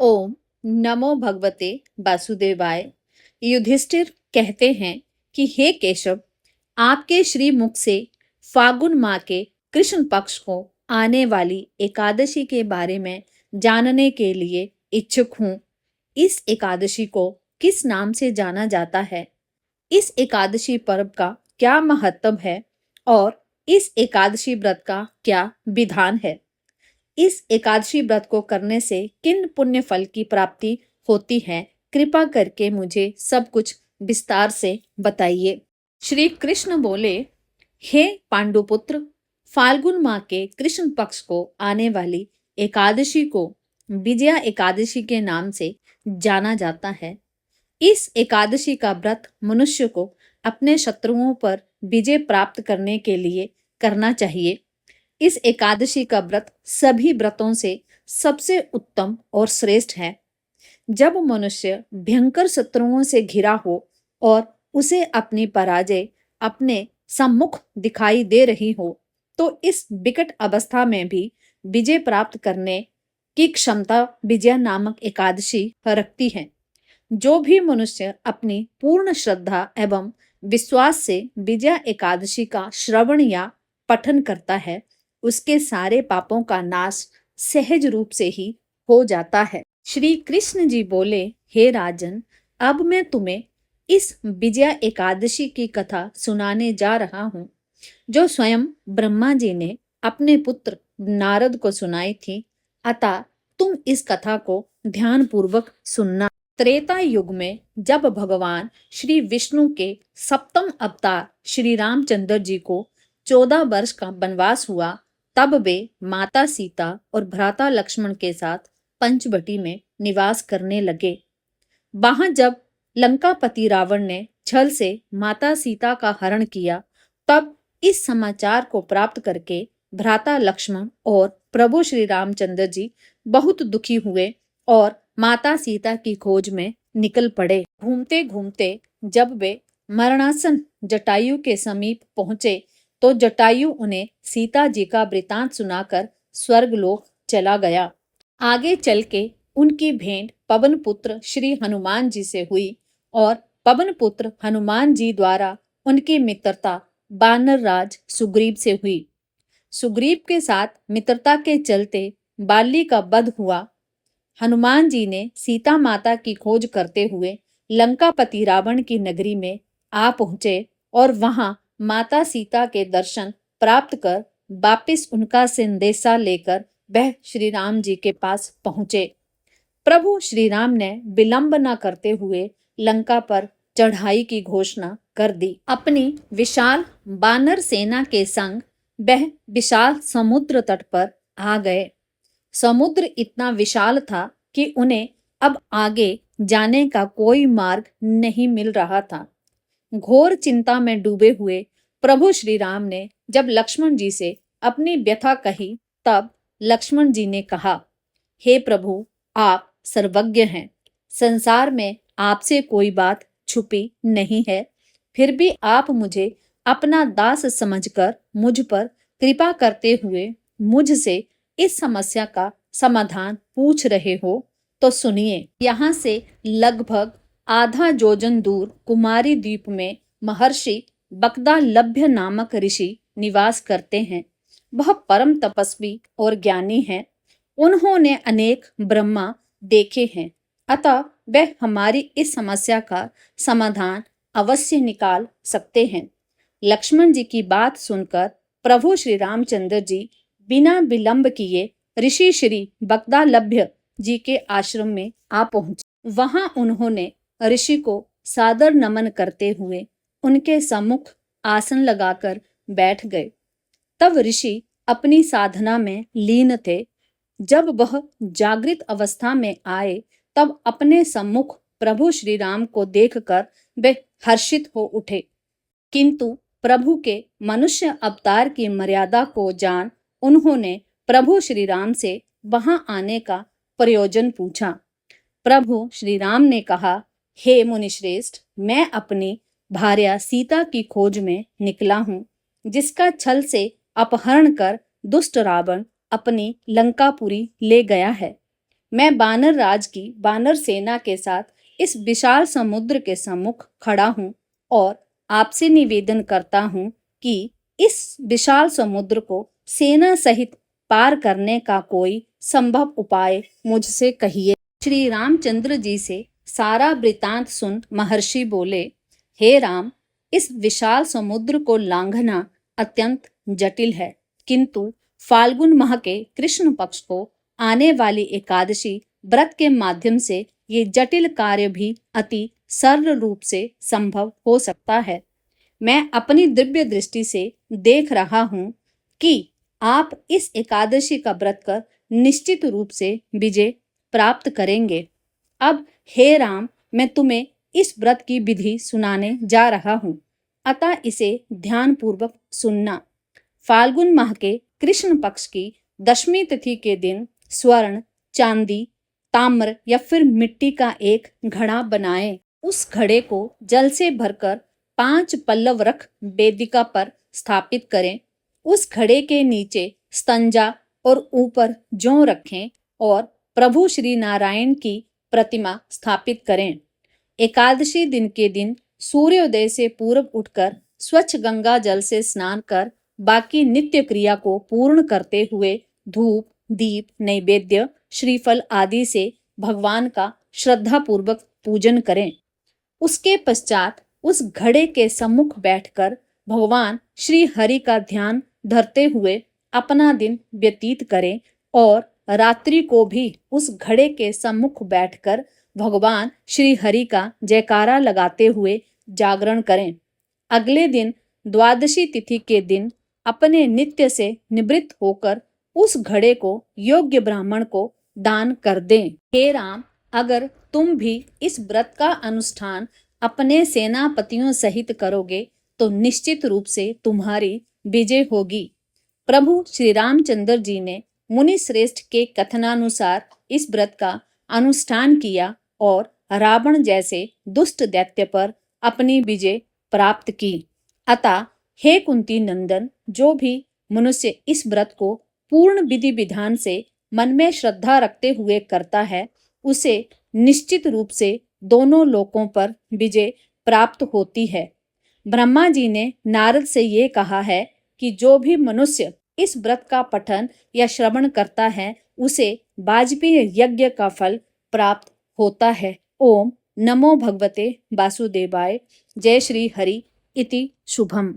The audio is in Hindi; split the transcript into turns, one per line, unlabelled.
ओम नमो भगवते वासुदेवाय। युधिष्ठिर कहते हैं कि हे केशव, आपके श्री मुख से फागुन माह के कृष्ण पक्ष को आने वाली एकादशी के बारे में जानने के लिए इच्छुक हूँ। इस एकादशी को किस नाम से जाना जाता है? इस एकादशी पर्व का क्या महत्व है और इस एकादशी व्रत का क्या विधान है? इस एकादशी व्रत को करने से किन पुण्य फल की प्राप्ति होती है? कृपा करके मुझे सब कुछ विस्तार से बताइए। श्री कृष्ण बोले, हे पांडुपुत्र, फाल्गुन माह के कृष्ण पक्ष को आने वाली एकादशी को विजया एकादशी के नाम से जाना जाता है। इस एकादशी का व्रत मनुष्य को अपने शत्रुओं पर विजय प्राप्त करने के लिए करना चाहिए। इस एकादशी का व्रत सभी व्रतों से सबसे उत्तम और श्रेष्ठ है। जब मनुष्य भयंकर शत्रुओं से घिरा हो और उसे अपनी पराजय अपने सम्मुख दिखाई दे रही हो, तो इस विकट अवस्था में भी विजय प्राप्त करने की क्षमता विजया नामक एकादशी रखती है। जो भी मनुष्य अपनी पूर्ण श्रद्धा एवं विश्वास से विजया एकादशी का श्रवण या पठन करता है, उसके सारे पापों का नाश सहज रूप से ही हो जाता है। श्री कृष्ण जी बोले, हे राजन, अब मैं तुम्हें इस विजया एकादशी की कथा सुनाने जा रहा हूँ, जो स्वयं ब्रह्मा जी ने अपने पुत्र नारद को सुनाई थी। अतः तुम इस कथा को ध्यान पूर्वक सुनना। त्रेता युग में जब भगवान श्री विष्णु के सप्तम अवतार श्री रामचंद्र जी को 14 वर्ष का वनवास हुआ, तब वे माता सीता और भ्राता लक्ष्मण के साथ पंचवटी में निवास करने लगे। वहां जब लंकापति रावण ने छल से माता सीता का हरण किया, तब इस समाचार को प्राप्त करके भ्राता लक्ष्मण और प्रभु श्री रामचंद्र जी बहुत दुखी हुए और माता सीता की खोज में निकल पड़े। घूमते घूमते जब वे मरणासन जटायु के समीप पहुंचे, तो जटायु उन्हें सीता जी का वृतांत सुनाकर स्वर्गलोक चला गया। आगे चल के उनकी भेंट पवन पुत्र श्री हनुमान जी से हुई और पवन पुत्र हनुमान जी द्वारा उनकी मित्रता वानर राज सुग्रीव से हुई। सुग्रीव के साथ मित्रता के चलते बाली का वध हुआ। हनुमान जी ने सीता माता की खोज करते हुए लंकापति रावण की नगरी में आ पहुंचे और वहां माता सीता के दर्शन प्राप्त कर वापिस उनका संदेशा लेकर वह श्री राम जी के पास पहुंचे। प्रभु श्री राम ने विलंब न करते हुए लंका पर चढ़ाई की घोषणा कर दी। अपनी विशाल वानर सेना के संग वह विशाल समुद्र तट पर आ गए। समुद्र इतना विशाल था कि उन्हें अब आगे जाने का कोई मार्ग नहीं मिल रहा था। घोर चिंता में डूबे हुए प्रभु श्री राम ने जब लक्ष्मण जी से अपनी व्यथा कही, तब लक्ष्मण जी ने कहा, हे प्रभु, आप सर्वज्ञ हैं। संसार में आपसे कोई बात छुपी नहीं है। फिर भी आप मुझे अपना दास समझकर मुझ पर कृपा करते हुए मुझसे इस समस्या का समाधान पूछ रहे हो, तो सुनिए। यहाँ से लगभग आधा योजन दूर कुमारी द्वीप में महर्षि बकदालभ्य नामक ऋषि निवास करते हैं। वह परम तपस्वी और ज्ञानी हैं। उन्होंने अनेक ब्रह्मा देखे हैं, अतः वह हमारी इस समस्या का समाधान अवश्य निकाल सकते हैं। लक्ष्मण जी की बात सुनकर प्रभु श्री रामचंद्र जी बिना विलंब किए ऋषि श्री बकदालभ्य जी के आश्रम में आ पहुंचे। वहां उन्होंने ऋषि को सादर नमन करते हुए उनके सम्मुख आसन लगाकर बैठ गए। तब ऋषि अपनी साधना में लीन थे। जब वह जागृत अवस्था में आए, तब अपने सम्मुख प्रभु श्री राम को देखकर वे हर्षित हो उठे, किंतु प्रभु के मनुष्य अवतार की मर्यादा को जान उन्होंने प्रभु श्री राम से वहां आने का प्रयोजन पूछा। प्रभु श्री राम ने कहा, हे मुनिश्रेष्ठ, मैं अपनी भार्या सीता की खोज में निकला हूँ, जिसका छल से अपहरण कर दुष्ट रावण अपनी लंकापुरी ले गया है। मैं वानर राज की वानर सेना के साथ इस विशाल समुद्र के सम्मुख खड़ा हूँ और आपसे निवेदन करता हूँ कि इस विशाल समुद्र को सेना सहित पार करने का कोई संभव उपाय मुझसे कहिए। श्री रामचंद्र जी से सारा वृतांत सुन महर्षि बोले, हे राम, इस विशाल समुद्र को लांघना अत्यंत जटिल है, किंतु फाल्गुन माह के कृष्ण पक्ष को आने वाली एकादशी व्रत के माध्यम से ये जटिल कार्य भी अति सरल रूप से संभव हो सकता है। मैं अपनी दिव्य दृष्टि से देख रहा हूँ कि आप इस एकादशी का व्रत कर निश्चित रूप से विजय प्राप्त करेंगे। अब हे राम, मैं तुम्हें इस व्रत की विधि सुनाने जा रहा हूँ, अतः इसे ध्यान पूर्वक सुनना। फाल्गुन माह के कृष्ण पक्ष की दशमी तिथि के दिन स्वर्ण, चांदी, ताम्र या फिर मिट्टी का एक घड़ा बनाएं। उस घड़े को जल से भरकर 5 पल्लव रख वेदिका पर स्थापित करें। उस घड़े के नीचे स्तंजा और ऊपर जौ रखें और प्रभु श्री नारायण की प्रतिमा स्थापित करें। एकादशी दिन के दिन सूर्योदय से पूर्व उठकर स्वच्छ गंगा जल से स्नान कर बाकी नित्य क्रिया को पूर्ण करते हुए धूप, दीप, नैवेद्य, श्रीफल आदि से भगवान का श्रद्धा पूर्वक पूजन करें। उसके पश्चात उस घड़े के सम्मुख बैठकर भगवान श्री हरि का ध्यान धरते हुए अपना दिन व्यतीत करें और रात्रि को भी उस घड़े के सम्मुख बैठकर भगवान श्री हरि का जयकारा लगाते हुए जागरण करें। अगले दिन द्वादशी तिथि के दिन अपने नित्य से निवृत्त होकर उस घड़े को योग्य ब्राह्मण को दान कर दें। हे राम, अगर तुम भी इस व्रत का अनुष्ठान अपने सेनापतियों सहित करोगे तो निश्चित रूप से तुम्हारी विजय होगी। प्रभु श्री रामचंद्र जी ने मुनि श्रेष्ठ के कथनानुसार इस व्रत का अनुष्ठान किया और रावण जैसे दुष्ट दैत्य पर अपनी विजय प्राप्त की। अतः हे कुंती नंदन, जो भी मनुष्य इस व्रत को पूर्ण विधि विधान से मन में श्रद्धा रखते हुए करता है, उसे निश्चित रूप से दोनों लोकों पर विजय प्राप्त होती है। ब्रह्मा जी ने नारद से ये कहा है कि जो भी मनुष्य इस व्रत का पठन या श्रवण करता है, उसे वाजपेय यज्ञ का फल प्राप्त होता है। ओम नमो भगवते वासुदेवाय। जय श्री हरि इति शुभम।